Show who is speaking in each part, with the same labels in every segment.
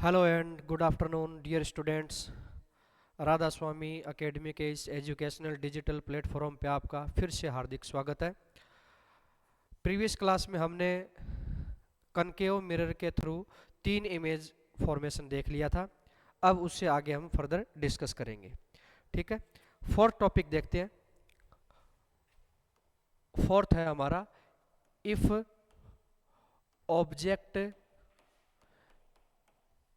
Speaker 1: Hello and good afternoon dear students. Radha Swami academy के इस educational digital platform पे आपका फिर से हार्दिक स्वागत है। प्रीवियस क्लास में हमने कनकेव मिरर के थ्रू तीन इमेज फॉर्मेशन देख लिया था। अब उससे आगे हम फर्दर डिस्कस करेंगे। ठीक है, फोर्थ टॉपिक देखते हैं। फोर्थ है हमारा इफ ऑब्जेक्ट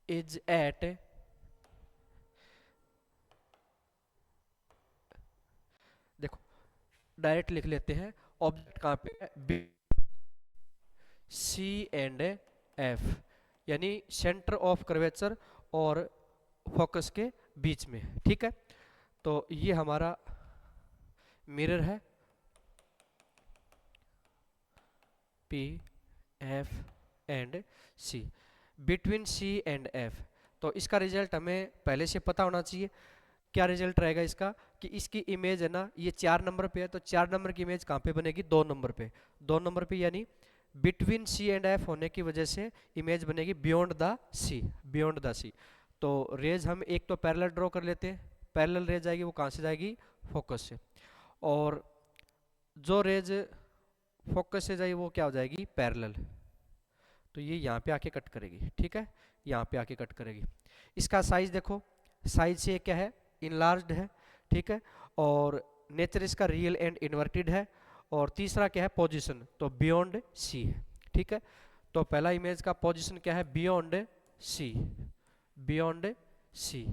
Speaker 1: इज एट, देखो डायरेक्ट लिख लेते हैं। ऑब्जेक्ट कहाँ पे है? सी एंड एफ, यानी सेंटर ऑफ कर्वेचर और फोकस के बीच में। ठीक है, तो ये हमारा मिरर है P F and C, between C and F. तो इसका रिजल्ट हमें पहले से पता होना चाहिए। क्या रिजल्ट रहेगा इसका कि इसकी इमेज है ना, ये 4 नंबर पे है, तो 4 नंबर की इमेज कहाँ पे बनेगी? 2 नंबर पे। 2 नंबर पे यानी बिटवीन सी एंड एफ होने की वजह से इमेज बनेगी beyond the sea, beyond the sea. तो रेज हम एक तो पैरेलल ड्रॉ कर लेते हैं। पैरेलल रेज आएगी वो कहाँ से जाएगी? फोकस से। और जो रेज फोकस से जाएगी वो क्या हो जाएगी? पैरेलल। तो ये यहाँ पे आके कट करेगी। ठीक है, यहाँ पे आके कट करेगी। इसका साइज देखो, साइज से क्या है? इनलार्ज्ड है। ठीक है, और नेचर इसका रियल एंड इन्वर्टेड है। और तीसरा क्या है? पोजीशन, तो बियॉन्ड सी है। ठीक है, तो पहला इमेज का पोजीशन क्या है? Beyond C, beyond C.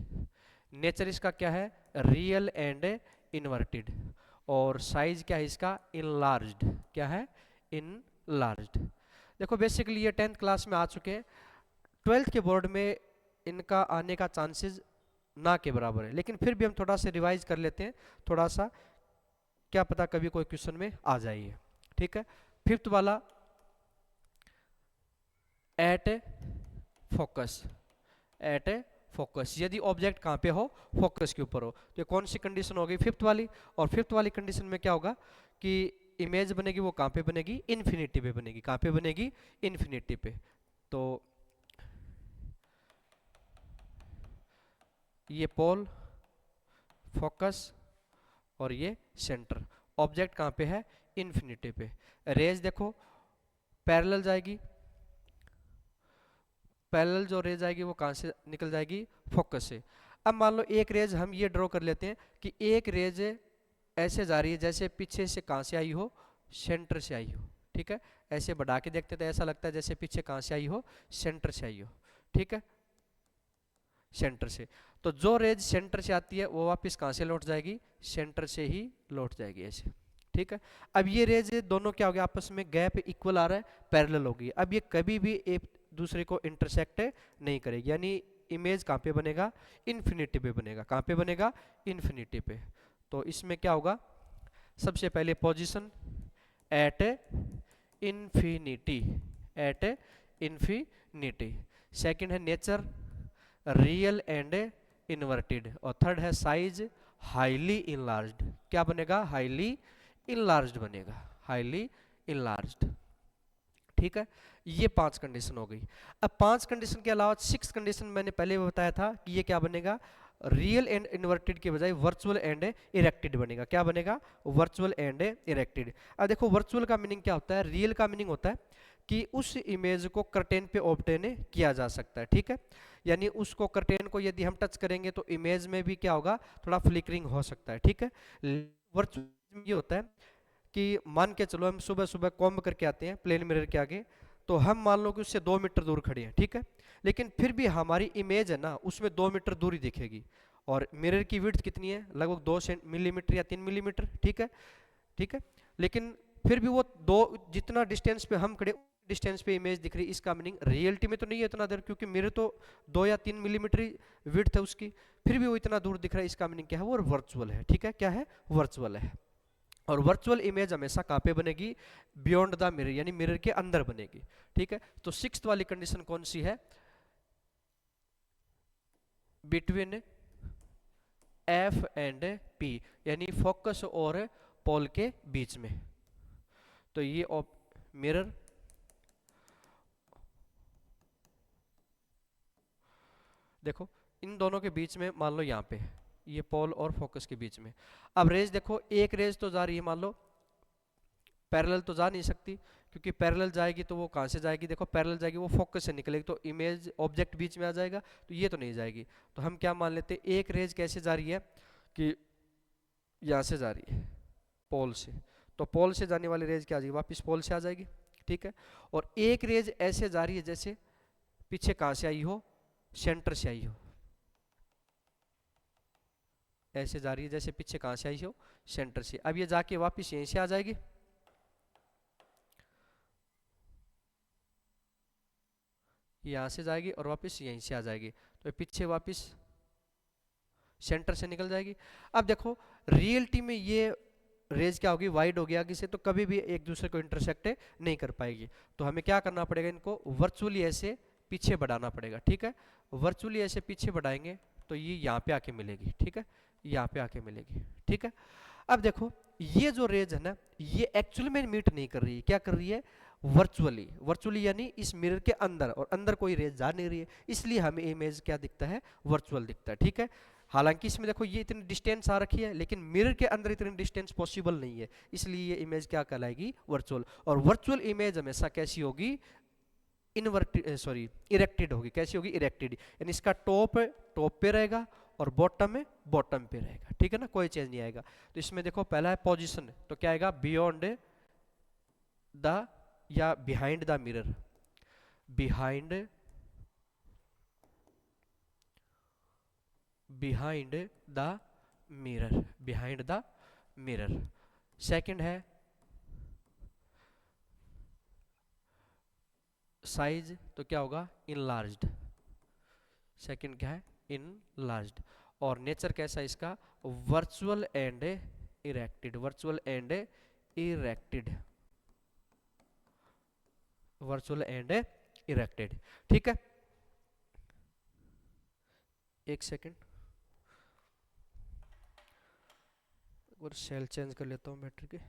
Speaker 1: Nature इसका क्या है? Real and inverted. और साइज क्या है इसका? इनलार्ज्ड। क्या है? इनलार्ज्ड। देखो बेसिकली ये 10th क्लास में आ चुके हैं। 12th के बोर्ड में इनका आने का चांसेस ना के बराबर है, लेकिन फिर भी हम थोड़ा सा रिवाइज कर लेते हैं। थोड़ा सा क्या पता कभी कोई क्वेश्चन में आ जाइए। ठीक है, फिफ्थ वाला एट फोकस, एट फोकस, यदि ऑब्जेक्ट कहाँ पे हो? फोकस के ऊपर हो। तो ये कौन सी कंडीशन होगी? फिफ्थ वाली। और फिफ्थ वाली कंडीशन में क्या होगा कि इमेज बनेगी वो कहाँ पे बनेगी? इन्फिनिटी पे बनेगी। कहाँ पे बनेगी? इन्फिनिटी पे। तो ये पोल, फोकस और ये सेंटर। ऑब्जेक्ट कहाँ पे है? इन्फिनिटी पे। रेज देखो पैरेलल जाएगी, पैरेलल जो रेज आएगी वो कहाँ से निकल जाएगी? फोकस से। अब मान लो एक रेज हम ये ड्रॉ कर लेते हैं कि एक रेज ऐसे जा रही है जैसे पीछे से कहाँ से आई हो? सेंटर से आई हो। ठीक है, ऐसे बढ़ा के देखते तो ऐसा लगता है जैसे पीछे कहाँ से आई हो? सेंटर से आई हो। ठीक है, सेंटर से। तो जो रेज सेंटर से आती है वो वापस कहाँ से लौट जाएगी? सेंटर से ही लौट जाएगी ऐसे। ठीक है, अब ये रेज दोनों क्या हो गया? आपस में गैप इक्वल आ रहा है, पैरेलल होगी। अब ये कभी भी एक दूसरे को इंटरसेक्ट नहीं करेगी, यानी इमेज कहाँ पे बनेगा? इन्फिनिटी पे बनेगा। कहाँ पे बनेगा? इन्फिनिटी पे। तो इसमें क्या होगा? सबसे पहले position at infinity, at infinity. Second है नेचर रियल एंड इन्वर्टेड। और थर्ड है साइज हाईली इनलार्ज्ड। क्या बनेगा? हाईली इनलार्ज्ड बनेगा, हाईली इनलार्ज्ड। ठीक है, ये 5 कंडीशन हो गई। अब 5 कंडीशन के अलावा 6 कंडीशन मैंने पहले भी बताया था कि ये क्या बनेगा? रियल एंड इन्वर्टेड के बजाय वर्चुअल एंड इरेक्टेड बनेगा। क्या बनेगा? Virtual and erected. अब देखो वर्चुअल का मीनिंग क्या होता है? रियल का मीनिंग होता है कि उस इमेज को कर्टेन पे ऑब्टेन किया जा सकता है। ठीक है, यानी उसको कर्टेन को यदि हम टच करेंगे तो इमेज में भी क्या होगा? थोड़ा फ्लिकरिंग हो सकता है। ठीक है, वर्चुअल ये होता है कि मान के चलो हम सुबह सुबह कॉम्ब करके आते हैं प्लेन मिरर के आगे, तो हम मान लो कि उससे 2 मीटर दूर खड़े हैं। ठीक है, लेकिन फिर भी हमारी इमेज है ना उसमें 2 मीटर दूरी दिखेगी। और मिरर की विड्थ कितनी है? लगभग 2 मिलीमीटर या 3 मिलीमीटर। ठीक है, ठीक है, लेकिन फिर भी वो दो जितना डिस्टेंस पे हम खड़े डिस्टेंस पे इमेज दिख रही है। इसका मीनिंग रियलिटी में तो नहीं है इतना देर, क्योंकि मिरर तो 2 या 3 मिलीमीटर विड्थ है उसकी, फिर भी वो इतना दूर दिख रहा है। इसका मीनिंग क्या है? वो वर्चुअल है। ठीक है, क्या है? वर्चुअल है। और वर्चुअल इमेज हमेशा कहाँ पे बनेगी? बियॉन्ड द मिरर, यानी मिरर के अंदर बनेगी। ठीक है, तो सिक्स्थ वाली कंडीशन कौन सी है? बिटवीन एफ एंड पी, यानी फोकस और पोल के बीच में। तो ये मिरर देखो इन दोनों के बीच में मान लो यहाँ पे है, ये पोल और फोकस के बीच में। अब रेज देखो, एक रेज तो जा रही है, मान लो पैरेलल तो जा नहीं सकती, क्योंकि पैरेलल जाएगी तो वो कहाँ से जाएगी, देखो पैरेलल जाएगी वो फोकस से निकलेगी, तो इमेज ऑब्जेक्ट बीच में आ जाएगा, तो ये तो नहीं जाएगी। तो हम क्या मान लेते हैं, एक रेज कैसे जा रही है कि यहाँ से जा रही है पोल से, तो पोल से जाने वाली रेज क्या आ जाएगी, वापस पोल से आ जाएगी, ठीक है। और एक रेज ऐसे जा रही है जैसे पीछे कहाँ से आई हो, सेंटर से आई हो, ऐसे जा रही है जैसे पीछे कहाँ से आई हो, सेंटर से। अब ये जाके वापस यहीं से आ जाएगी, यहाँ से जाएगी और वापस यहीं से आ जाएगी, तो पीछे वापस सेंटर से निकल जाएगी। अब देखो रियलिटी में ये रेज क्या होगी, वाइड होगी आगे से, तो कभी भी एक दूसरे को इंटरसेक्ट नहीं कर पाएगी। तो हमें क्या करना पड़ेगा, इनको वर्चुअली ऐसे पीछे बढ़ाना पड़ेगा, ठीक है। वर्चुअली ऐसे पीछे बढ़ाएंगे तो ये यहाँ पे आके मिलेगी, ठीक है, यहाँ पे आके मिलेगी, ठीक है। अब देखो ये जो रेज है ना, ये एक्चुअली में मीट नहीं कर रही है, क्या कर रही है, वर्चुअली। वर्चुअली यानी इस मिरर के अंदर, और अंदर कोई रेज जा नहीं रही है, इसलिए हमें इमेज क्या दिखता है, वर्चुअल दिखता है, ठीक है। हालांकि इसमें देखो ये इतनी डिस्टेंस आ रखी है, लेकिन मिरर के अंदर इतनी डिस्टेंस पॉसिबल नहीं है, इसलिए ये इमेज क्या कहलाएगी, वर्चुअल। और वर्चुअल इमेज हमेशा कैसी होगी, इनवर्टेड सॉरी इरेक्टेड होगी। कैसी होगी, इरेक्टेड, यानी इसका टॉप टॉप पे रहेगा और बॉटम में बॉटम पे रहेगा, ठीक है ना, कोई चेंज नहीं आएगा। तो इसमें देखो पहला है पोजीशन, तो क्या आएगा, बियॉन्ड द या behind the mirror, behind behind the mirror, behind the mirror. Second है साइज, तो क्या होगा, इनलार्ज्ड। सेकंड क्या है, इनलार्ज्ड। और नेचर कैसा है इसका, virtual and erected, virtual and erected, virtual and erected, ठीक है। एक सेकंड, और सेल चेंज कर लेता हूँ बैटरी के।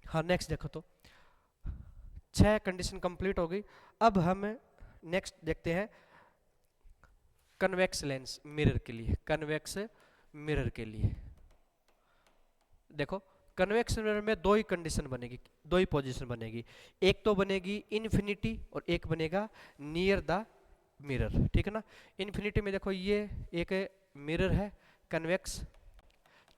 Speaker 1: हाँ नेक्स्ट देखो, तो 6 कंडीशन कंप्लीट हो गई। अब हम नेक्स्ट देखते हैं कन्वेक्स लेंस मिरर के लिए, कन्वेक्स मिरर के लिए। देखो कन्वेक्स मिरर में दो ही कंडीशन बनेगी, दो ही पोजीशन बनेगी, एक तो बनेगी इन्फिनिटी और एक बनेगा नियर द मिरर, ठीक है ना। इन्फिनिटी में देखो ये एक मिरर है कन्वेक्स,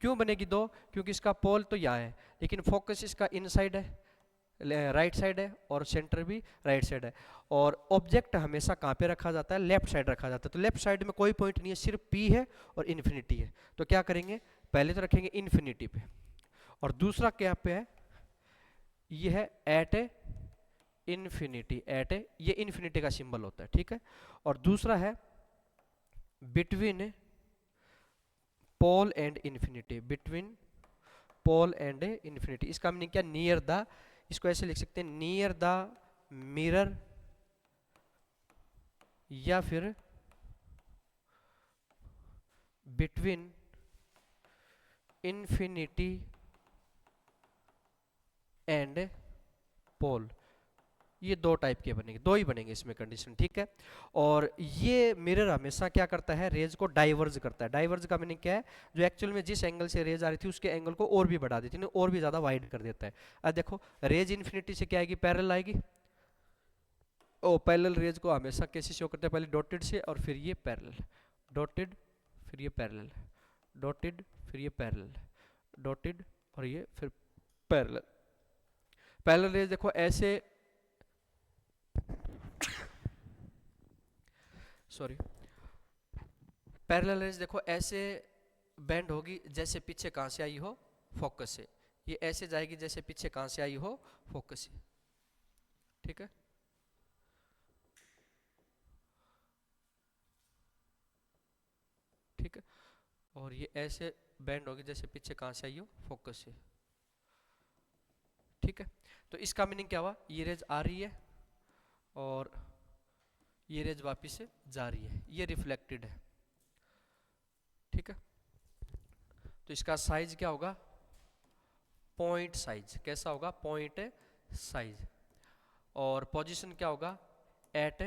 Speaker 1: क्यों बनेगी दो, क्योंकि इसका पोल तो यहाँ है, लेकिन फोकस इसका इनसाइड है, राइट साइड है, और सेंटर भी राइट साइड है। और ऑब्जेक्ट हमेशा कहाँ पे रखा जाता है, लेफ्ट साइड रखा जाता है। तो लेफ्ट साइड में कोई पॉइंट नहीं है, सिर्फ पी है और इन्फिनिटी है। तो क्या करेंगे, पहले तो रखेंगे इन्फिनिटी पे, और दूसरा क्या पे है, ये है एट ए इन्फिनिटी, एट ए, ये इन्फिनिटी का सिंबल होता है, ठीक है। और दूसरा है between pole and infinity, between pole and infinity. इसका मीनिंग क्या, नियर द, इसको ऐसे लिख सकते हैं, नियर द मिरर, या फिर बिटवीन इन्फिनिटी एंड पोल। ये दो टाइप के बनेंगे, दो ही बनेंगे इसमें कंडीशन, ठीक है। और ये मिरर हमेशा क्या करता है, रेज को डाइवर्ज करता है। डाइवर्ज का मीनिंग क्या है, जो एक्चुअल में जिस एंगल से रेज आ रही थी उसके एंगल को और भी बढ़ा देती है, और भी ज्यादा वाइड कर देता है। अब देखो रेज इन्फिनिटी से क्या आएगी, पैरेलल आएगी। ओ पैरेलल रेज को हमेशा कैसे शो करते हैं, पहले डॉटेड से और फिर ये पैरेलल, डॉटेड फिर ये पैरेलल, डॉटेड फिर ये पैरेलल, डॉटेड और ये फिर पैरेलल। पैरेलल रेज देखो ऐसे, सॉरी, पैरेलल रेज देखो ऐसे बेंड होगी जैसे पीछे कहाँ से आई हो, फोकस से। ये ऐसे जाएगी जैसे पीछे कहाँ से आई हो, फोकस से, ठीक है। और ये ऐसे बैंड होगी जैसे पीछे कहाँ से आई हो, फोकस से। ठीक है, तो इसका मीनिंग क्या हुआ, ये रेज आ रही है और ये रेज वापिस से जा रही है, ये रिफ्लेक्टेड है। ठीक है, तो इसका साइज क्या होगा, पॉइंट साइज। कैसा होगा, पॉइंट साइज। और पोजीशन क्या होगा, एट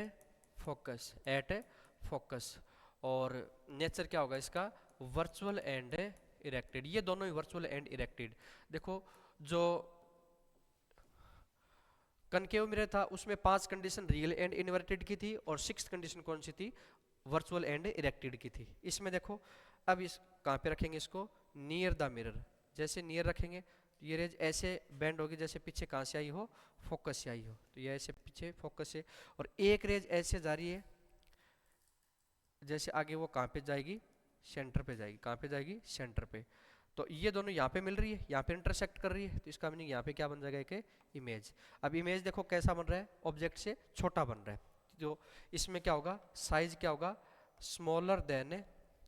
Speaker 1: फोकस, एट फोकस। और नेचर क्या होगा इसका, वर्चुअल एंड इरेक्टेड। ये दोनों ही वर्चुअल एंड इरेक्टेड। देखो जो कनकेव मिरर था उसमें 5 कंडीशन रियल एंड इन्वर्टेड की थी और 6th कंडीशन कौन सी थी, वर्चुअल एंड इरेक्टेड की थी। इसमें देखो अब इस कहाँ पे रखेंगे इसको, नियर द मिरर। जैसे नियर रखेंगे तो ये रेज ऐसे बेंड होगी जैसे पीछे कहाँ से आई हो, फोकस से आई हो। तो ये ऐसे पीछे फोकस से, और एक रेज ऐसे जा रही है जैसे आगे वो कहाँ पे जाएगी, सेंटर पे जाएगी। कहाँ पे जाएगी, सेंटर पे। तो ये दोनों यहाँ पे मिल रही है, यहाँ पे इंटरसेक्ट कर रही है, तो इसका मीनिंग यहाँ पे क्या बन जाएगा, एक इमेज। अब इमेज देखो कैसा बन रहा है, ऑब्जेक्ट से छोटा बन रहा है। जो इसमें क्या होगा, साइज क्या होगा, स्मॉलर देन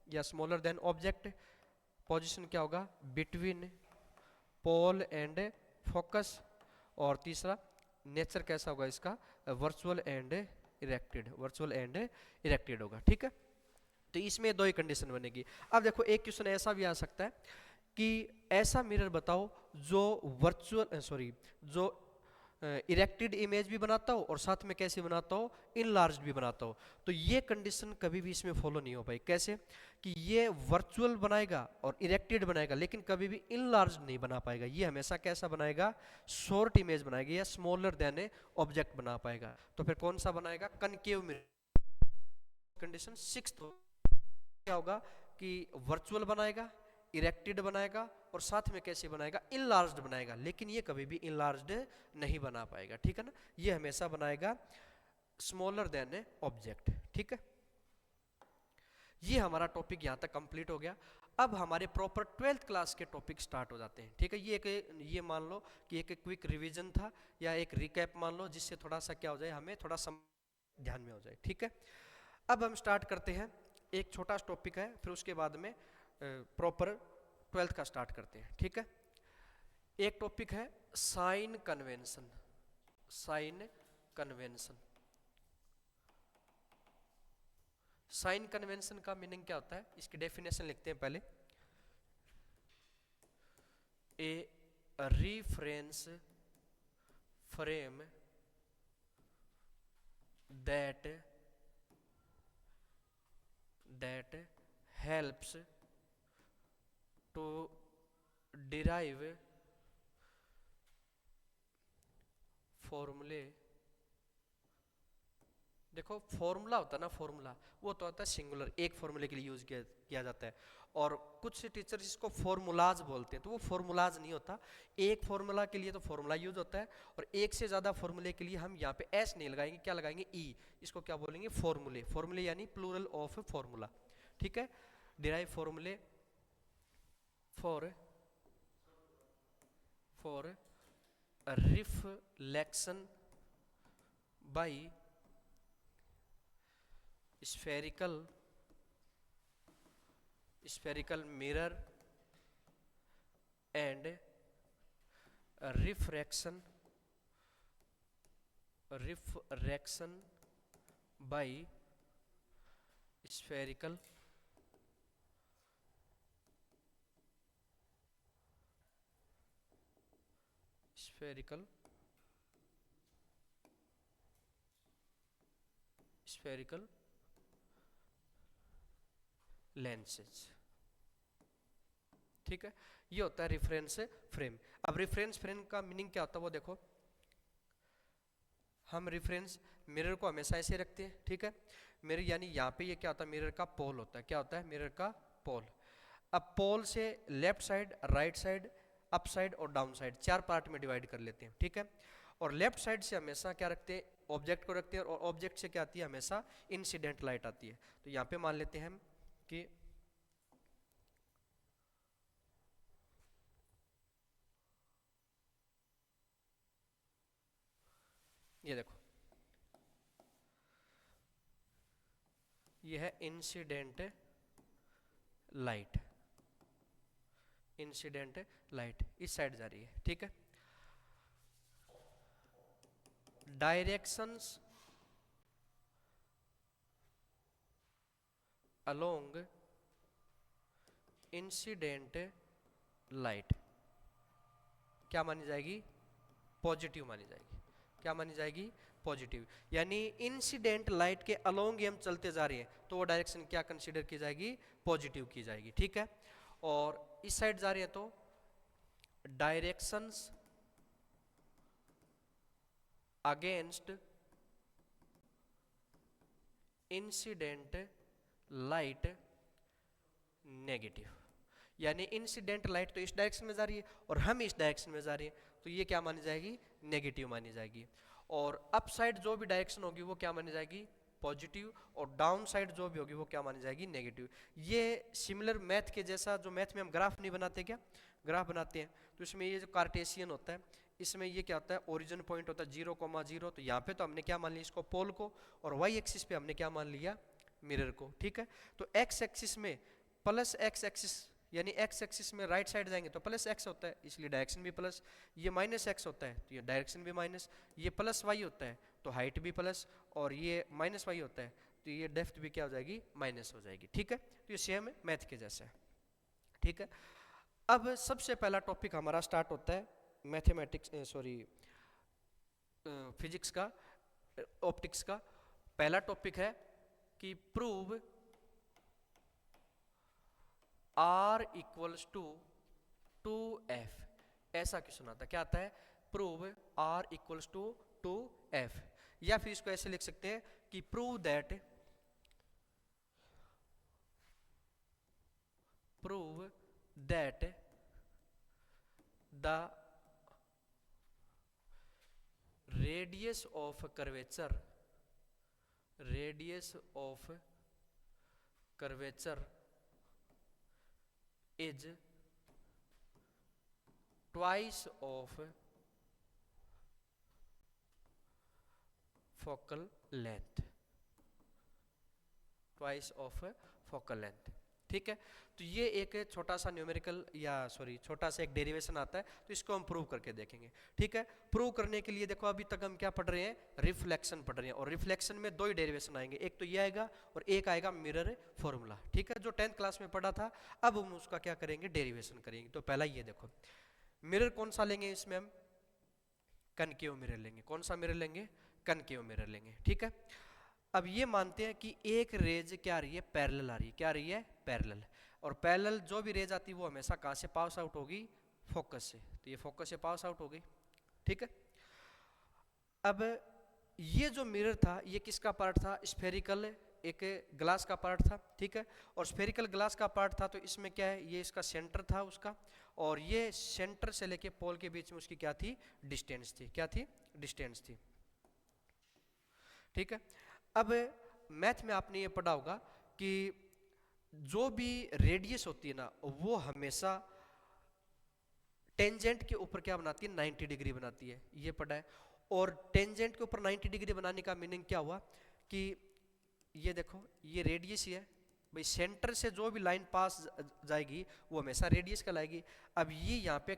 Speaker 1: या स्मॉलर देन ऑब्जेक्ट। पोजीशन क्या होगा, बिटवीन पोल एंड फोकस। और तीसरा नेचर कैसा होगा इसका, virtual and erected, virtual and erected होगा। ठीक है, तो इसमें दो ही कंडीशन बनेगी। अब देखो एक क्वेश्चन ऐसा भी आ सकता है कि ऐसा मिरर बताओ जो वर्चुअल जो इरेक्टेड इमेज भी बनाता हो और साथ में कैसे बनाता हो, इनलार्ज भी बनाता हो। तो ये कंडीशन कभी भी इसमें फॉलो नहीं हो पाई। कैसे कि ये वर्चुअल बनाएगा और इरेक्टेड बनाएगा लेकिन कभी भी इनलार्ज नहीं बना पाएगा। ये हमेशा कैसा बनाएगा, शॉर्ट इमेज बनाएगा या स्मॉलर देन ए ऑब्जेक्ट बना पाएगा। तो फिर कौन सा बनाएगा, कनकेव मिरर। कंडीशन 6 क्या होगा कि वर्चुअल बनाएगा, इरेक्टेड बनाएगा और साथ में कैसे बनाएगा, इनलार्ज्ड बनाएगा। लेकिन ये कभी भी इनलार्ज्ड नहीं बना पाएगा। ठीक है ना, ये हमेशा बनाएगा स्मॉलर देन ऑब्जेक्ट। ठीक है, ये हमारा टॉपिक यहाँ तक कंप्लीट हो गया। अब हमारे प्रॉपर 12th क्लास के टॉपिक स्टार्ट हो जाते हैं। ठीक है, ये मान लो कि एक क्विक रिवीजन था या एक रिकैप मान लो, जिससे थोड़ा सा क्या हो जाए, हमें थोड़ा ध्यान में हो जाए। ठीक है, अब हम स्टार्ट करते हैं। एक छोटा टॉपिक है, फिर उसके बाद में प्रॉपर 12th का स्टार्ट करते हैं। ठीक है, एक टॉपिक है sign convention. Sign convention, sign convention का मीनिंग क्या होता है, इसकी डेफिनेशन लिखते हैं पहले। A reference frame that helps to derive फॉर्मूले। देखो फॉर्मूला होता है ना, फॉर्मूला वो तो होता है सिंगुलर, एक फॉर्मूले के लिए यूज किया जाता है। और कुछ टीचर इसको फॉर्मूलाज बोलते हैं, तो वो फॉर्मूलाज नहीं होता। एक फॉर्मूला के लिए तो फॉर्मूला यूज होता है, और एक से ज्यादा फॉर्मूले के लिए हम यहाँ पे एस नहीं लगाएंगे, क्या लगाएंगे, ई। इसको क्या बोलेंगे, फॉर्मूले। फॉर्मूले यानी प्लूरल ऑफ फॉर्मूला। ठीक है, डिराइव फॉर्मूले for reflection by spherical mirror and refraction by spherical lenses. ठीक है, ये होता है रेफरेंस फ्रेम। अब रेफरेंस फ्रेम का मीनिंग क्या होता है वो देखो, हम रेफरेंस मिरर को हमेशा ऐसे रखते हैं। ठीक है, मिरर यानी यहाँ पे ये क्या होता है, मिरर का पोल होता है। क्या होता है, मिरर का पोल। अब पोल से left side, right side, up side और डाउन साइड 4 पार्ट में डिवाइड कर लेते हैं। ठीक है, और लेफ्ट साइड से हमेशा क्या रखते हैं, ऑब्जेक्ट को रखते हैं, और ऑब्जेक्ट से क्या आती है, हमेशा इंसिडेंट लाइट आती है। तो यहाँ पे मान लेते हैं हम कि ये देखो, ये है इंसिडेंट लाइट। इंसिडेंट लाइट इस साइड जा रही है, ठीक है। डायरेक्शंस अलोंग इंसिडेंट लाइट क्या मानी जाएगी? पॉजिटिव मानी जाएगी। क्या मानी जाएगी? पॉजिटिव। यानी इंसिडेंट लाइट के अलोंग हम चलते जा रहे हैं तो वो डायरेक्शन क्या कंसीडर की जाएगी? पॉजिटिव की जाएगी, ठीक है। और इस साइड जा रहे हैं तो directions against incident light negative. यानी इंसिडेंट लाइट तो इस डायरेक्शन में जा रही है और हम इस डायरेक्शन में जा रहे हैं तो ये क्या मानी जाएगी? नेगेटिव मानी जाएगी। और अप साइड जो भी डायरेक्शन होगी वो क्या मानी जाएगी? पॉजिटिव। और डाउन साइड जो भी होगी वो क्या मानी जाएगी? नेगेटिव। ये सिमिलर मैथ के जैसा, जो मैथ में हम ग्राफ नहीं बनाते क्या, ग्राफ बनाते हैं तो इसमें ये जो कार्टेशियन होता है इसमें ये क्या होता है? ओरिजिन पॉइंट होता है 0,0। तो यहाँ पे तो हमने क्या मान लिया? इसको पोल को। और वाई एक्सिस पे हमने क्या मान लिया? मिरर को, ठीक है। तो एक्स एक्सिस में प्लस एक्स एक्सिस, यानी एक्स एक्सिस में राइट साइड जाएंगे तो प्लस एक्स होता है इसलिए डायरेक्शन भी प्लस। ये माइनस एक्स होता है तो ये डायरेक्शन भी माइनस। ये प्लस वाई होता है तो हाइट भी प्लस। और ये माइनस वाई होता है तो ये डेप्थ भी क्या हो जाएगी? माइनस हो जाएगी, ठीक है। तो ये सेम है मैथ के जैसा है, ठीक है। अब सबसे पहला टॉपिक हमारा स्टार्ट होता है मैथमेटिक्स, सॉरी फिजिक्स का, ऑप्टिक्स का। पहला टॉपिक है कि prove R equals to 2F। ऐसा क्यों सुना था? क्या आता है? Prove R equals to 2F। या फिर इसको ऐसे लिख सकते हैं कि prove that the radius of curvature is twice of focal length, ठीक है। तो ये एक छोटा सा न्यूमेरिकल या सॉरी छोटा सा एक डेरिवेशन आता है तो इसको हम प्रूव करके देखेंगे, ठीक है। प्रूव करने के लिए देखो अभी तक हम क्या पढ़ रहे हैं? रिफ्लेक्शन पढ़ रहे हैं। और रिफ्लेक्शन में दो ही डेरिवेशन आएंगे, एक तो ये आएगा और एक आएगा मिरर फॉर्मूला, ठीक है, जो 10th क्लास में पढ़ा था। अब हम उसका क्या करेंगे? डेरिवेशन करेंगे। तो पहला ये देखो, मिरर कौन सा लेंगे इसमें? हम कनकेव मिरर लेंगे। कौन सा मिरर लेंगे? कनकेव मिरर लेंगे, ठीक है। अब ये मानते हैं कि एक रेज क्या आ रही है? पैरेलल आ रही है। क्या आ रही है? पैरेलल। और पैरेलल जो भी रेज आती है वो हमेशा कहाँ से पास आउट होगी? फोकस से। तो ये फोकस से पास आउट हो गई, ठीक है। अब ये जो मिरर था ये किसका पार्ट था? स्फेरिकल, एक ग्लास का पार्ट था, ठीक है। और स्फेरिकल ग्लास का पार्ट था तो इसमें क्या है? ये इसका सेंटर था उसका। और ये सेंटर से लेके पोल के बीच में उसकी क्या थी? डिस्टेंस थी। क्या थी? डिस्टेंस थी, ठीक है। अब मैथ में आपने ये पढ़ा होगा कि जो भी रेडियस होती है ना वो हमेशा टेंजेंट के ऊपर क्या बनाती है? 90 डिग्री बनाती है, ये पढ़ा है। और टेंजेंट के ऊपर 90 डिग्री बनाने का मीनिंग क्या हुआ कि ये देखो ये रेडियस ही है भाई, सेंटर से जो भी लाइन पास जाएगी वो हमेशा रेडियस कहलाएगी। अब ये यहाँ पे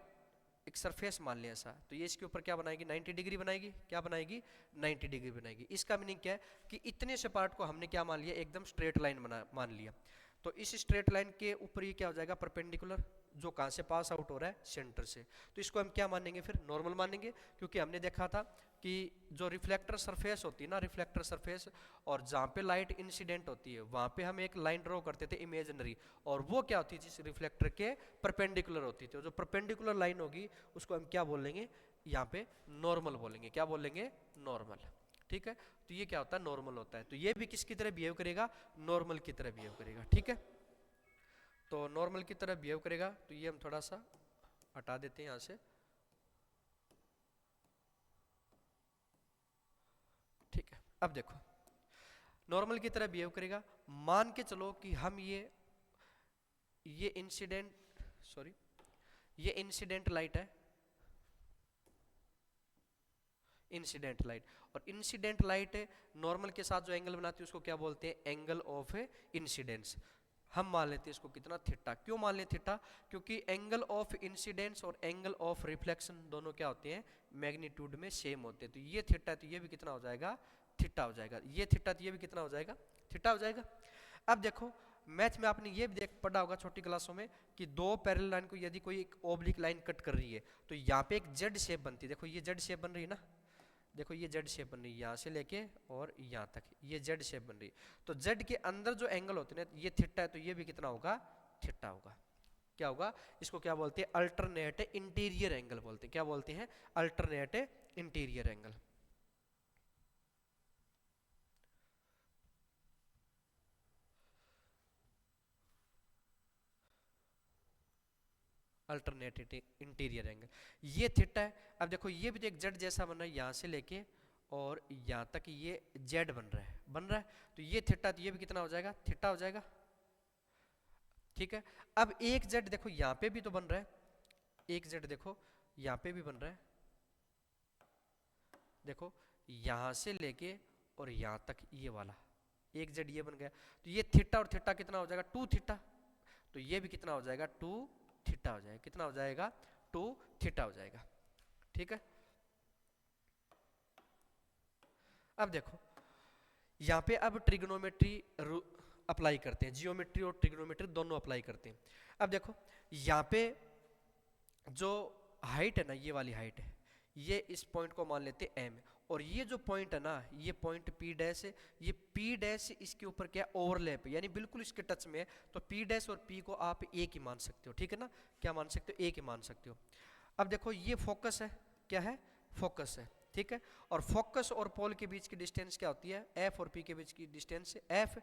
Speaker 1: एक सरफेस मान लिया ऐसा, तो ये इसके ऊपर क्या बनाएगी? 90 डिग्री बनाएगी। क्या बनाएगी? 90 डिग्री बनाएगी। इसका मीनिंग क्या है कि इतने से पार्ट को हमने क्या मान लिया? एकदम स्ट्रेट लाइन मान लिया। तो इस स्ट्रेट लाइन के ऊपर ये क्या हो जाएगा? परपेंडिकुलर, जो कहाँ से पास आउट हो रहा है? सेंटर से। तो इसको हम क्या मानेंगे फिर? नॉर्मल मानेंगे, क्योंकि हमने देखा था कि जो रिफ्लेक्टर सरफेस होती है ना, रिफ्लेक्टर सरफेस, और जहाँ पे लाइट इंसिडेंट होती है वहाँ पे हम एक लाइन ड्रॉ करते थे इमेजिनरी, और वो क्या होती थी? रिफ्लेक्टर के परपेंडिकुलर होती थी। जो परपेंडिकुलर लाइन होगी उसको हम क्या बोलेंगे? यहाँ पे नॉर्मल बोलेंगे। क्या बोलेंगे? नॉर्मल, ठीक है। तो ये क्या होता है? नॉर्मल होता है। तो ये भी किसकी तरह बिहेव करेगा? नॉर्मल की तरह बिहेव करेगा, ठीक है। तो नॉर्मल की तरह बिहेव करेगा। तो ये हम थोड़ा सा हटा देते हैं यहाँ से, ठीक है। अब देखो नॉर्मल की तरह बिहेव करेगा। मान के चलो कि हम ये इंसिडेंट लाइट है, इंसिडेंट लाइट। और इंसिडेंट लाइट नॉर्मल के साथ जो एंगल बनाती है उसको क्या बोलते हैं? Angle of incidence. हम मान लेते हैं इसको कितना, थीटा। क्यों मान लेते थीटा? क्योंकि एंगल ऑफ इंसिडेंस और एंगल ऑफ रिफ्लेक्शन दोनों क्या होते हैं, मैग्नीट्यूड में सेम होते हैं। तो ये थीटा है तो ये भी कितना हो जाएगा, थीटा हो जाएगा। ये थीटा तो ये भी कितना हो जाएगा, थीटा हो जाएगा। अब देखो मैथ में आपने ये भी देख पढ़ा होगा छोटी क्लासों में कि दो पैरेलल लाइन को यदि कोई एक ओब्लिक लाइन कट कर रही है तो यहाँ पे एक जेड शेप बनती है। देखो ये जेड शेप बन रही है ना, देखो ये जेड शेप बन रही है यहाँ से लेके और यहाँ तक, ये जेड शेप बन रही है। तो जेड के अंदर जो एंगल होते हैं ये थीटा है तो ये भी कितना होगा, थीटा होगा। क्या होगा, इसको क्या बोलते हैं, अल्टरनेट इंटीरियर एंगल बोलते हैं। क्या बोलते हैं, alternate interior angle. Alternate interior angle, ये थीटा है। अब देखो ये भी तो एक जेड जैसा बन रहा है, यहाँ से लेके और यहाँ तक ये जेड बन रहा है, बन रहा है। तो ये थीटा, तो ये भी कितना हो जाएगा, थीटा हो जाएगा। ठीक है। अब एक जेड देखो यहाँ पे भी तो बन रहा है, एक जेड देखो यहाँ पे भी बन रहा है। देखो यहाँ से लेके और यहाँ तक ये वाला एक जेड ये बन गया। तो ये थीटा और थीटा कितना हो जाएगा, टू थीटा। तो ये भी कितना हो जाएगा, टू थीटा हो जाएगा। कितना हो जाएगा, टू थीटा हो जाएगा। ठीक है। अब देखो यहाँ पे अब ट्रिग्नोमेट्री अप्लाई करते हैं, जियोमेट्री और ट्रिग्नोमेट्री दोनों अप्लाई करते हैं। अब देखो यहाँ पे जो हाइट है ना, ये वाली हाइट है, ये इस पॉइंट को मान लेते हैं एम, और ये जो पॉइंट है ना, ये पॉइंट पी डैश है। ये पी डैश इसके ऊपर क्या ओवरलैप है, यानी बिल्कुल इसके टच में है। तो पी डैश और पी को आप एक ही मान सकते हो। ठीक है ना, क्या मान सकते हो, एक ही मान सकते हो। अब देखो ये फोकस है, क्या है, फोकस है। ठीक है। और फोकस और पोल के बीच की डिस्टेंस क्या होती है, एफ और पी के बीच की डिस्टेंस एफ,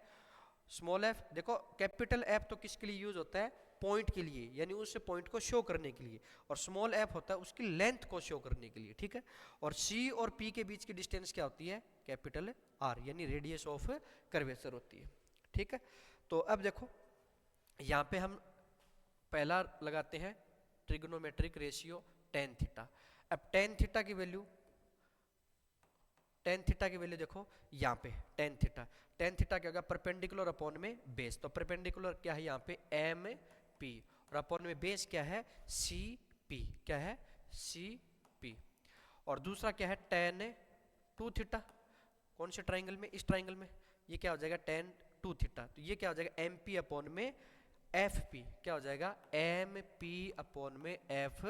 Speaker 1: स्मॉल एफ। देखो कैपिटल एफ तो किसके लिए यूज होता है, पॉइंट के लिए, यानी उस पॉइंट को शो करने के लिए, और स्मॉल एफ होता है उसकी लेंथ को शो करने के लिए। ठीक है। और सी और पी के बीच की डिस्टेंस क्या होती है, कैपिटल आर, यानी रेडियस ऑफ कर्वेचर होती है। ठीक है। तो अब देखो यहाँ पे हम पहला लगाते हैं ट्रिग्नोमेट्रिक रेशियो टेन थीटा। अब टेन थीटा की वैल्यू, टेन थीटा की वैल्यू देखो यहाँ पे टेन थीटा, टेन थीटा क्या होगा, परपेंडिकुलर अपॉन में बेस। तो परपेंडिकुलर क्या है यहाँ पे एम पी, और अपॉन में बेस क्या है, सी पी। क्या है, सी पी। और दूसरा क्या है, टेन टू थीटा। कौन से ट्राइंगल में, इस ट्राइंगल में, ये क्या हो जाएगा, टेन टू थीटा। तो ये क्या हो जाएगा, एम पी अपॉन में एफ पी। क्या हो जाएगा, एम पी अपॉन में F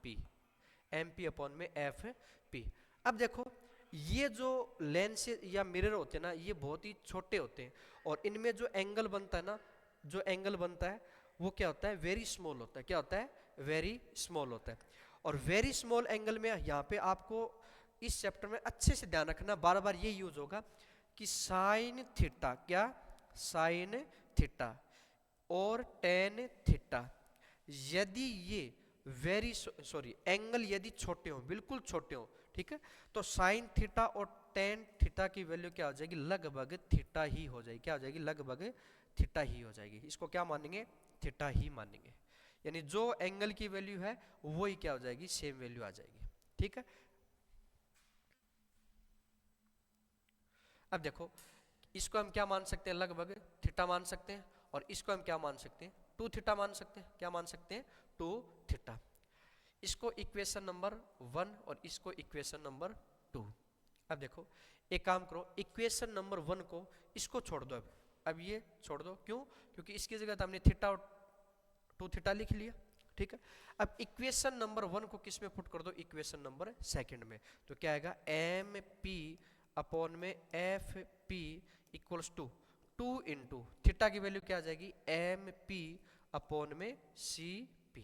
Speaker 1: P, M P upon में एफ पी। अब देखो ये जो लेंस या मिरर होते हैं ना, ये बहुत ही छोटे होते हैं, और इनमें जो एंगल बनता है ना, जो एंगल बनता है वो क्या होता है, वेरी स्मॉल होता है। क्या होता है, वेरी स्मॉल होता है। और वेरी स्मॉल एंगल में यहाँ पे आपको इस चैप्टर में अच्छे से ध्यान रखना, बार बार ये यूज होगा कि साइन थीटा, क्या, साइन थीटा और टेन थीटा, यदि ये वेरी सॉरी एंगल यदि छोटे हो, बिल्कुल छोटे हो, ठीक है, तो साइन थीटा और टेन थीटा की वैल्यू क्या हो जाएगी, लगभग थीटा ही हो जाएगी। क्या हो जाएगी, लगभग थीटा ही हो जाएगी। इसको क्या मानेंगे, थीटा ही मानेंगे। यानी जो एंगल की वैल्यू है वो ही क्या हो जाएगी, सेम वैल्यू आ जाएगी। ठीक है। अब देखो इसको हम क्या मान सकते हैं, लगभग थीटा मान सकते हैं, और इसको हम क्या मान सकते हैं, टू थीटा मान सकते हैं। क्या मान सकते हैं, टू थीटा। इसको इक्वेशन नंबर 1 और इसको इक्वेशन नंबर 2। अब देखो एक काम करो, इक्वेशन नंबर 1 को इसको छोड़ दो, अब ये छोड़ दो। क्यों, क्योंकि इसकी जगह तो हमने थीटा और टू थीटा लिख लिया। ठीक है। अब इक्वेशन नंबर 1 को किस में पुट कर दो, इक्वेशन नंबर 2 में। तो क्या आएगा, एम पी अपॉन में F P equals to two into theta की वैल्यू क्या आ जाएगी, एम पी अपॉन में सी पी।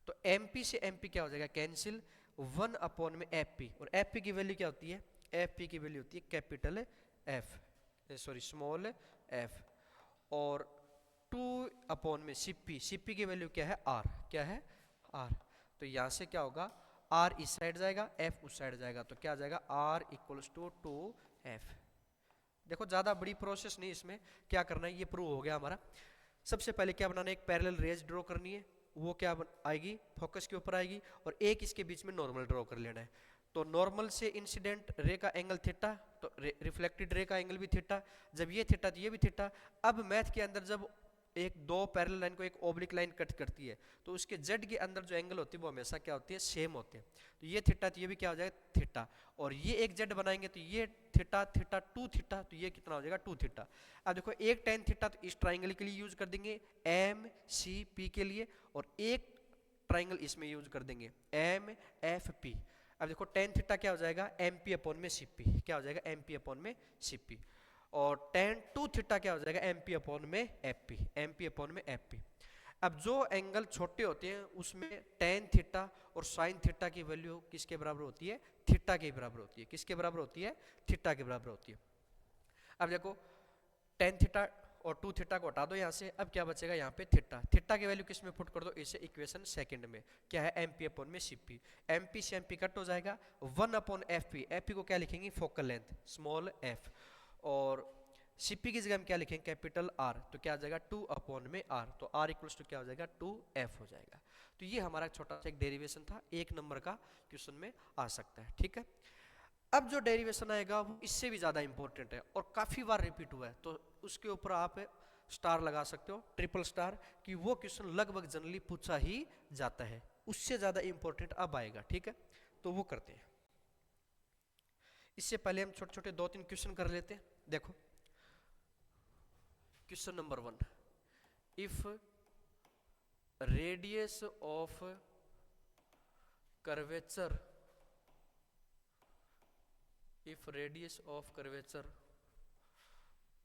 Speaker 1: तो एम पी से एम पी क्या हो जाएगा, कैंसिल, 1 अपॉन में एफ पी, और एफ पी की वैल्यू क्या होती है, एफ पी की वैल्यू होती है capital F, sorry small F, और 2 अपॉन में सीपी, सीपी की वैल्यू क्या है, आर। क्या है, आर। तो यहाँ से क्या होगा, आर इस साइड जाएगा, एफ उस साइड जाएगा, तो क्या आ जाएगा, आर इक्वल्स टू 2f। देखो ज़्यादा बड़ी प्रोसेस नहीं इसमें, क्या करना है, ये प्रूव हो गया हमारा। सबसे पहले क्या बनाना है, एक पैरेलल रेज ड्रॉ करनी है, वो क्या आएगी, फोकस के ऊपर आएगी, और एक इसके बीच में नॉर्मल ड्रॉ कर लेना है। तो नॉर्मल से इंसिडेंट रे का एंगल थीटा, तो रिफ्लेक्टेड रे का एंगल भी थीटा, जब ये थीटा तो ये भी थीटा। अब मैथ के अंदर जब एक दो पैरेलल लाइन को एक ओब्लिक लाइन कट करती है, तो उसके जेड के अंदर जो एंगल होती है वो हमेशा क्या होती है, सेम होते हैं। तो ये थीटा, तो ये भी क्या हो जाएगा थीटा, और ये एक जेड बनाएंगे तो ये थीटा, थीटा टू थीटा, तो ये कितना हो जाएगा टू थीटा। अब देखो एक टेन थीटा तो इस ट्राइंगल के लिए यूज कर देंगे एम सी पी के लिए, और एक ट्राइंगल इसमें यूज कर देंगे एम एफ पी। अब देखो टेन थीटा क्या हो जाएगा, एम पी अपॉन में सी पी, क्या हो जाएगा एम पी अपॉन में सी पी, और टेन टू थीटा क्या हो जाएगा एम पी अपॉन में F P, M P upon में एफ पी। अब जो एंगल छोटे होते हैं उसमें टेन थीटा और साइन थीटा की वैल्यू किसके बराबर होती है, थीटा के बराबर होती है। किसके बराबर होती है, थीटा के बराबर होती है। अब देखो टेन थीटा और टू थीटा को हटा दो यहाँ से, अब क्या बचेगा यहाँ पे थीटा, थीटा की वैल्यू किस में पुट कर दो, इसे इक्वेशन सेकंड में, क्या है एम पी अपॉन में सी पी, एम पी से एम पी कट हो जाएगा, one upon F P, F P को क्या लिखेंगे फोकल लेंथ स्मॉल एफ, और सीपी की जगह हम क्या लिखेंगे कैपिटल आर, तो क्या आ जाएगा टू अपॉन में आर, तो आर इक्वल्स टू क्या हो जाएगा टू एफ हो जाएगा। तो ये हमारा छोटा सा एक डेरिवेशन था, एक नंबर का क्वेश्चन में आ सकता है, ठीक है। अब जो डेरिवेशन आएगा वो इससे भी ज्यादा इंपॉर्टेंट है और काफी बार रिपीट हुआ है, तो उसके ऊपर आप स्टार लगा सकते हो, ट्रिपल स्टार, कि वो क्वेश्चन लगभग जनरली पूछा ही जाता है। उससे ज्यादा इंपॉर्टेंट अब आएगा, ठीक है, तो वो करते हैं। इससे पहले हम छोटे छोटे दो तीन क्वेश्चन कर लेते हैं। देखो question number one, if radius of curvature, if radius of curvature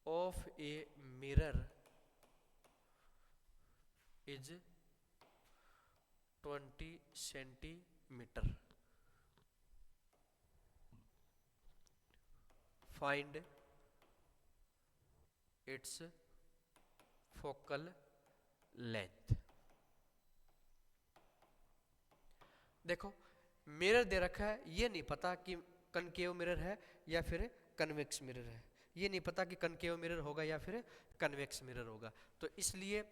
Speaker 1: of a mirror is 20 centimeter, find its focal length। देखो मिरर दे रखा है, ये नहीं पता कि कनकेव मिरर है या फिर कन्वेक्स मिरर है, ये नहीं पता कि कनकेव मिरर होगा या फिर कन्वेक्स मिरर होगा, तो इसलिए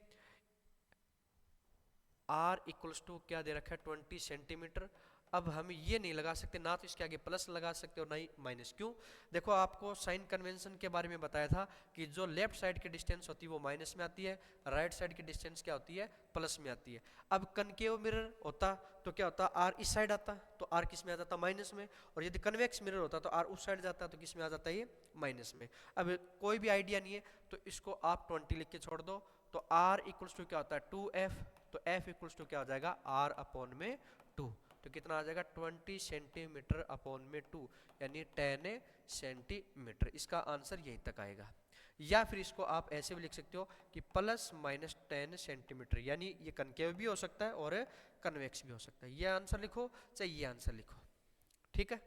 Speaker 1: R इक्वल्स टू क्या दे रखा है 20 सेंटीमीटर। अब हम ये नहीं लगा सकते, ना तो इसके आगे प्लस लगा सकते और ना ही माइनस। क्यों, देखो आपको साइन कन्वेंशन के बारे में बताया था कि जो लेफ्ट साइड की डिस्टेंस होती है वो माइनस में आती है, राइट साइड की डिस्टेंस क्या होती है प्लस में आती है। अब कनकेव मिरर होता तो क्या होता, आर इस साइड आता तो आर किस में आ जाता माइनस में, और यदि कन्वेक्स मिरर होता तो आर उस साइड जाता तो किस में आ जाता ये माइनस में। अब कोई भी आइडिया नहीं है तो इसको आप 20 लिख के छोड़ दो, तो आर इक्वल्स टू क्या होता है 2f, तो f इक्वल्स टू क्या हो जाएगा r अपॉन में 2, तो कितना आ जाएगा 20 सेंटीमीटर अपॉन में 2 यानी 10 सेंटीमीटर। इसका आंसर यहीं तक आएगा। या फिर इसको आप ऐसे भी लिख सकते हो कि प्लस माइनस 10 सेंटीमीटर, यानी ये कनकेव भी हो सकता है और कन्वेक्स भी हो सकता है। ये आंसर लिखो चाहे ये आंसर लिखो, ठीक है।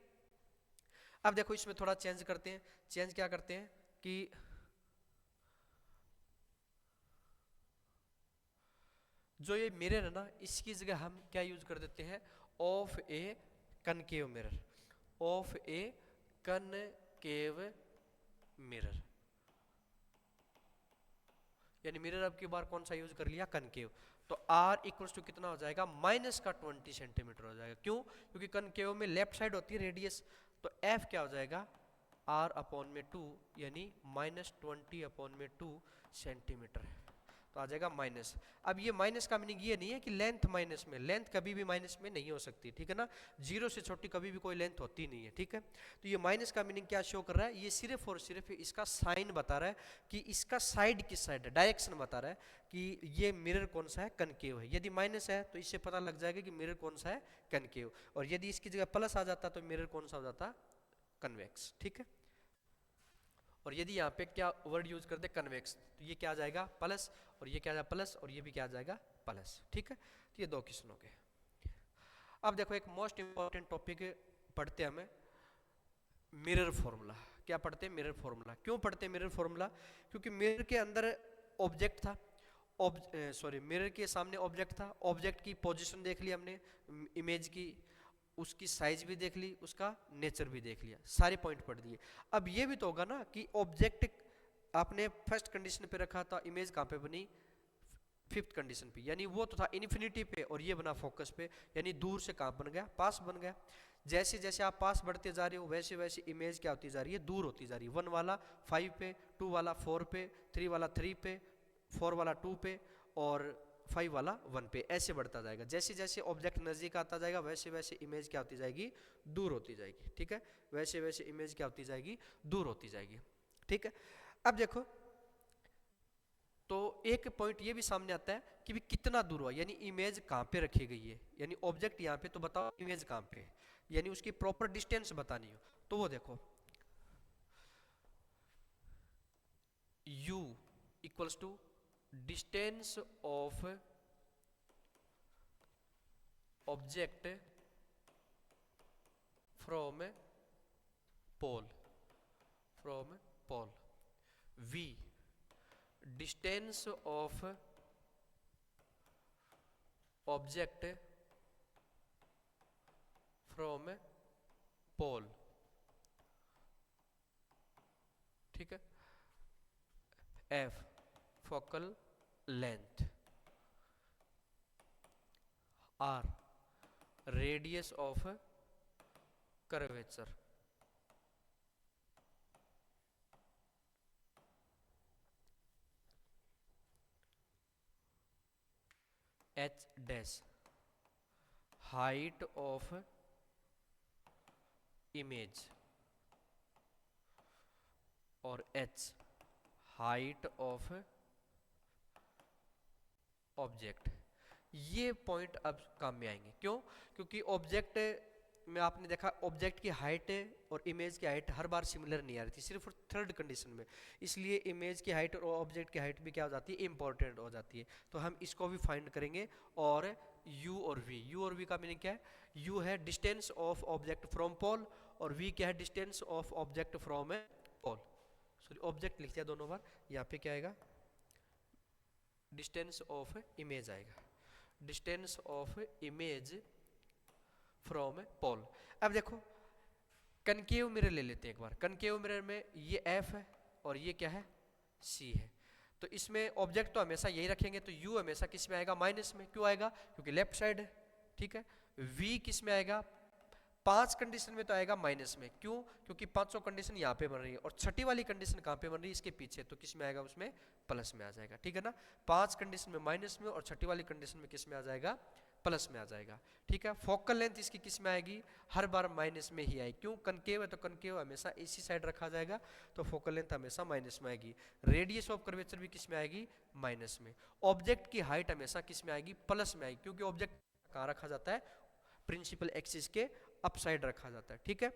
Speaker 1: अब देखो इसमें थोड़ा चेंज करते हैं, चेंज क्या करते हैं कि जो ये मिरर है ना इसकी जगह हम क्या यूज कर देते हैं of A concave mirror, of A concave mirror, यानी मिरर अब की बार कौन सा यूज कर लिया कनकेव, तो R इक्वल्स टू कितना हो जाएगा माइनस का 20 सेंटीमीटर हो जाएगा। क्यों, क्योंकि कनकेव में लेफ्ट साइड होती है रेडियस, तो F क्या हो जाएगा R अपॉन में 2 यानी माइनस 20 अपॉन में 2 सेंटीमीटर, तो आ जाएगा माइनस। अब ये माइनस का मीनिंग ये नहीं है कि लेंथ माइनस में, लेंथ कभी भी माइनस में नहीं हो सकती, ठीक है ना, जीरो से छोटी कभी भी कोई लेंथ होती नहीं है, ठीक है। तो ये माइनस का मीनिंग क्या शो कर रहा है, ये सिर्फ और सिर्फ इसका साइन बता रहा है कि इसका साइड किस साइड है, डायरेक्शन बता रहा है कि ये मिरर कौन सा है कनकेव है। यदि माइनस है तो इससे पता लग जाएगा कि मिरर कौन सा है कनकेव, और यदि इसकी जगह प्लस आ जाता तो मिरर कौन सा हो जाता कन्वेक्स, ठीक है। और यदि यहाँ पे क्या वर्ड यूज करते कन्वेक्स, तो ये क्या आ जाएगा प्लस, और ये क्या आ जाएगा प्लस, और ये भी क्या आ जाएगा प्लस, ठीक है। तो ये दो क्वेश्चन हो गए। अब देखो एक मोस्ट इंपॉर्टेंट टॉपिक पढ़ते हैं हमें मिरर फॉर्मूला। क्या पढ़ते हैं मिरर फॉर्मूला, क्यों पढ़ते हैं मिरर फॉर्मूला, क्योंकि मिरर के अंदर ऑब्जेक्ट था, मिरर के सामने ऑब्जेक्ट था, ऑब्जेक्ट की पोजीशन देख ली हमने, इमेज की, उसकी साइज भी देख ली, उसका नेचर भी देख लिया, सारे पॉइंट पढ़ दिए। अब ये भी तो होगा ना कि ऑब्जेक्ट आपने फर्स्ट कंडीशन पे रखा था, इमेज कहाँ पे बनी फिफ्थ कंडीशन पे, यानी वो तो था इन्फिनिटी पे और ये बना फोकस पे, यानी दूर से कहाँ बन गया पास बन गया। जैसे जैसे आप पास बढ़ते जा रहे हो वैसे वैसे इमेज क्या होती जा रही है दूर होती जा रही है। 1 वाला 5 पे, 2 वाला 4 पे, 3 वाला 3 पे, 4 वाला 2 पे और 5 वाला 1 पे, ऐसे बढ़ता जाएगा। जैसे जैसे ऑब्जेक्ट नज़दीक आता जाएगा वैसे वैसे इमेज क्या होती जाएगी, दूर होती जाएगी। ठीक है, वैसे वैसे इमेज क्या होती जाएगी, दूर होती जाएगी। ठीक है, अब देखो तो एक पॉइंट ये भी सामने आता है कि भी कितना दूर हुआ, यानी इमेज कहाँ पे रखी गई है, यानी ऑब्जेक्ट यहाँ पे, तो बताओ इमेज कहाँ पे है, यानी उसकी प्रॉपर डिस्टेंस बतानी हो। तो वो देखो u equals to distance of object from pole, from pole, v distance of object from pole. ठीक है, f focal length, r radius of curvature, h dash height of image और h हाइट ऑफ ऑब्जेक्ट। ये point अब काम में आएंगे, क्यों? क्योंकि ऑब्जेक्ट में आपने देखा ऑब्जेक्ट की हाइट और इमेज की हाइट हर बार सिमिलर नहीं आ रही थी, सिर्फ थर्ड कंडीशन में, इसलिए इमेज की हाइट और ऑब्जेक्ट की हाइट भी क्या हो जाती है, इंपॉर्टेंट हो जाती है। तो हम इसको भी फाइंड करेंगे। और u और v का मीनिंग क्या है, u है distance of object from pole और v क्या है, distance of object from pole. Sorry object लिख दिया दोनों बार, यहाँ पे क्या आएगा, डिस्टेंस ऑफ इमेज आएगा, distance of image from pole. अब देखो कनकेव मिरर ले लेते हैं एक बार। कनकेव मिरर में ये f है और ये क्या है, c है। तो इसमें ऑब्जेक्ट तो हमेशा यही रखेंगे, तो u हमेशा किस में आएगा, माइनस में। क्यों आएगा, क्योंकि लेफ्ट साइड है। ठीक है, v किस में आएगा, 5 कंडीशन में तो आएगा माइनस में। क्यों, क्योंकि 500 कंडीशन यहाँ पे बन रही है और छठी वाली कंडीशन कहाँ पे बन रही है, इसके पीछे, तो किस में आएगा, उसमें प्लस में आ जाएगा। ठीक है ना, 5 कंडीशन में माइनस में और छठी वाली कंडीशन में किस में आ जाएगा, प्लस में आ जाएगा। ठीक है, फोकल लेंथ इसकी किस में आएगी, हर बार माइनस में ही आएगी। क्यों, कनकेव है तो कनकेव हमेशा इसी साइड रखा जाएगा, तो फोकल लेंथ हमेशा माइनस में आएगी। रेडियस ऑफ कर्वेचर भी किस में आएगी, माइनस में। ऑब्जेक्ट की हाइट हमेशा किस में आएगी, प्लस में आएगी, क्योंकि ऑब्जेक्ट कहाँ रखा जाता है, प्रिंसिपल एक्सिस के अपसाइड रखा जाता है। ठीक है,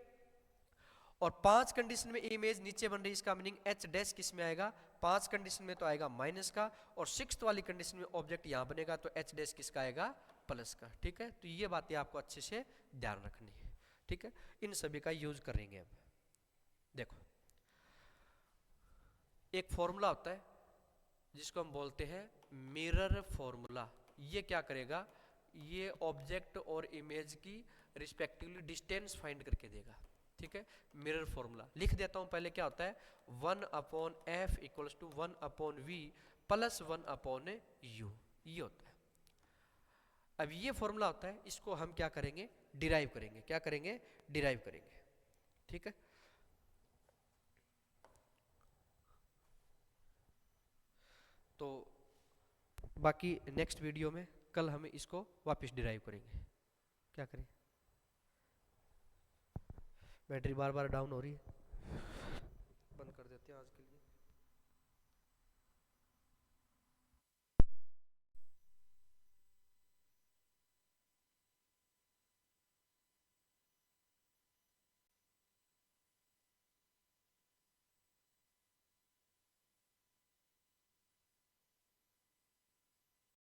Speaker 1: और 5 कंडीशन में इमेज नीचे बन रही, इसका मीनिंग h डैश किस में आएगा, 5 कंडीशन में तो आएगा माइनस का, और 6th वाली कंडीशन में ऑब्जेक्ट यहां बनेगा तो h डैश किसका आएगा, प्लस का। ठीक है, तो ये बातें आपको अच्छे से ध्यान रखनी है। ठीक है, इन सभी का यूज करेंगे। अब देखो एक फॉर्मूला होता है जिसको हम बोलते हैं मिरर फॉर्मूला। ये क्या करेगा, ये ऑब्जेक्ट और इमेज की रिस्पेक्टिवली डिस्टेंस फाइंड करके देगा। ठीक है, मिरर फॉर्मूला लिख देता हूं पहले। क्या होता है, 1/f equals to 1/v plus 1/u, ये होता है। अब ये फॉर्मूला होता है, इसको हम क्या करेंगे, डिराइव करेंगे। क्या करेंगे, डिराइव करेंगे। ठीक है, तो बाकी नेक्स्ट वीडियो में कल हम इसको वापस डिराइव करेंगे। क्या करें, बैटरी बार बार डाउन हो रही है, बंद कर देते हैं आज के लिए।